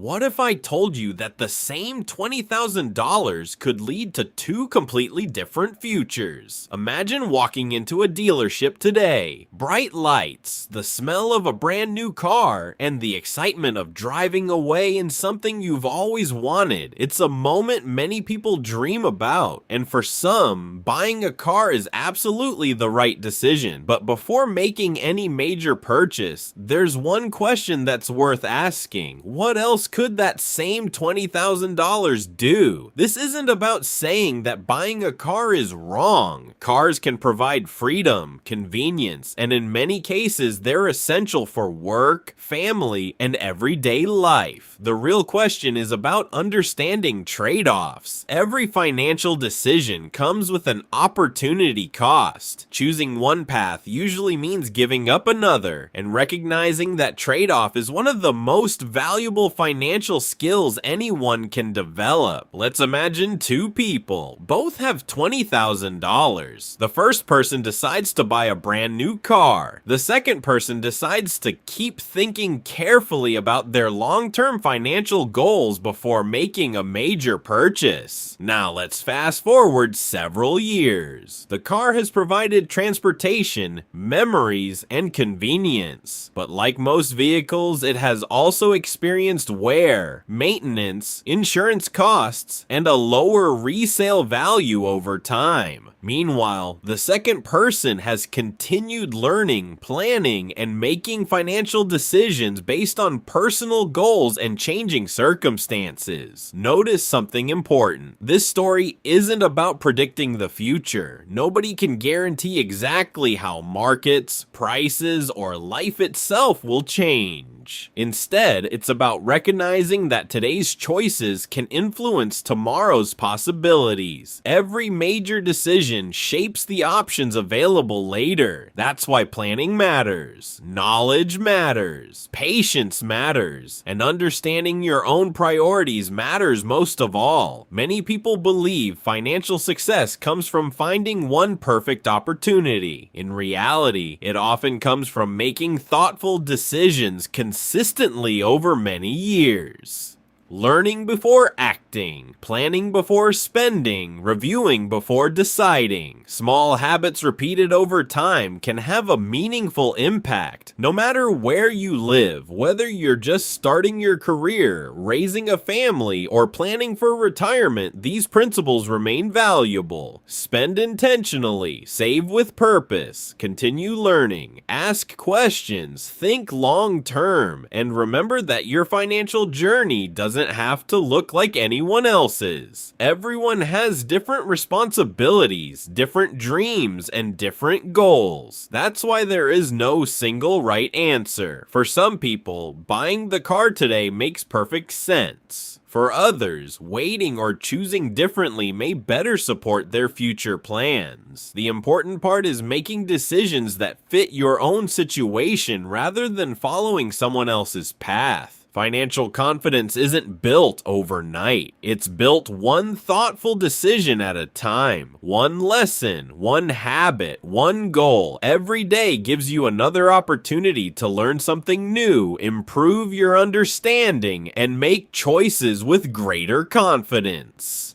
What if I told you that the same $20,000 could lead to two completely different futures? Imagine walking into a dealership today. Bright lights, the smell of a brand new car, and the excitement of driving away in something you've always wanted. It's a moment many people dream about, and for some, buying a car is absolutely the right decision. But before making any major purchase, there's one question that's worth asking. What else could that same $20,000 do? This isn't about saying that buying a car is wrong. Cars can provide freedom, convenience, and in many cases, they're essential for work, family, and everyday life. The real question is about understanding trade-offs. Every financial decision comes with an opportunity cost. Choosing one path usually means giving up another, and recognizing that trade-off is one of the most valuable financial skills anyone can develop. Let's imagine two people. Both have $20,000. The first person decides to buy a brand new car. The second person decides to keep thinking carefully about their long-term financial goals before making a major purchase. Now let's fast forward several years. The car has provided transportation, memories, and convenience. But like most vehicles, it has also experienced wear, maintenance, insurance costs, and a lower resale value over time. Meanwhile, the second person has continued learning, planning, and making financial decisions based on personal goals and changing circumstances. Notice something important. This story isn't about predicting the future. Nobody can guarantee exactly how markets, prices, or life itself will change. Instead, it's about recognizing that today's choices can influence tomorrow's possibilities. Every major decision shapes the options available later. That's why planning matters, knowledge matters, patience matters, and understanding your own priorities matters most of all. Many people believe financial success comes from finding one perfect opportunity. In reality, it often comes from making thoughtful decisions consistently over many years. Learning before acting, planning before spending, reviewing before deciding. Small habits repeated over time can have a meaningful impact. No matter where you live, whether you're just starting your career, raising a family, or planning for retirement, these principles remain valuable. Spend intentionally, save with purpose, continue learning, ask questions, think long term, and remember that your financial journey doesn't have to look like anyone else's. Everyone has different responsibilities, different dreams, and different goals. That's why there is no single right answer. For some people, buying the car today makes perfect sense. For others, waiting or choosing differently may better support their future plans. The important part is making decisions that fit your own situation rather than following someone else's path. Financial confidence isn't built overnight. It's built one thoughtful decision at a time. One lesson, one habit, one goal. Every day gives you another opportunity to learn something new, improve your understanding, and make choices with greater confidence.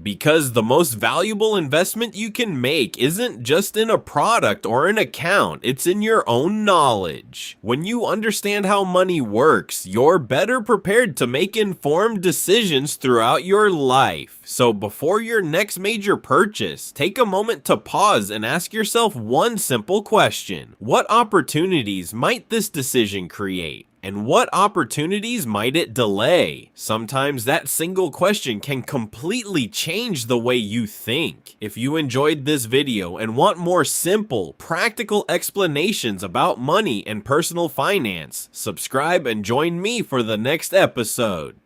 Because the most valuable investment you can make isn't just in a product or an account, it's in your own knowledge. When you understand how money works, you're better prepared to make informed decisions throughout your life. So before your next major purchase, take a moment to pause and ask yourself one simple question. What opportunities might this decision create? And what opportunities might it delay? Sometimes that single question can completely change the way you think. If you enjoyed this video and want more simple, practical explanations about money and personal finance, subscribe and join me for the next episode.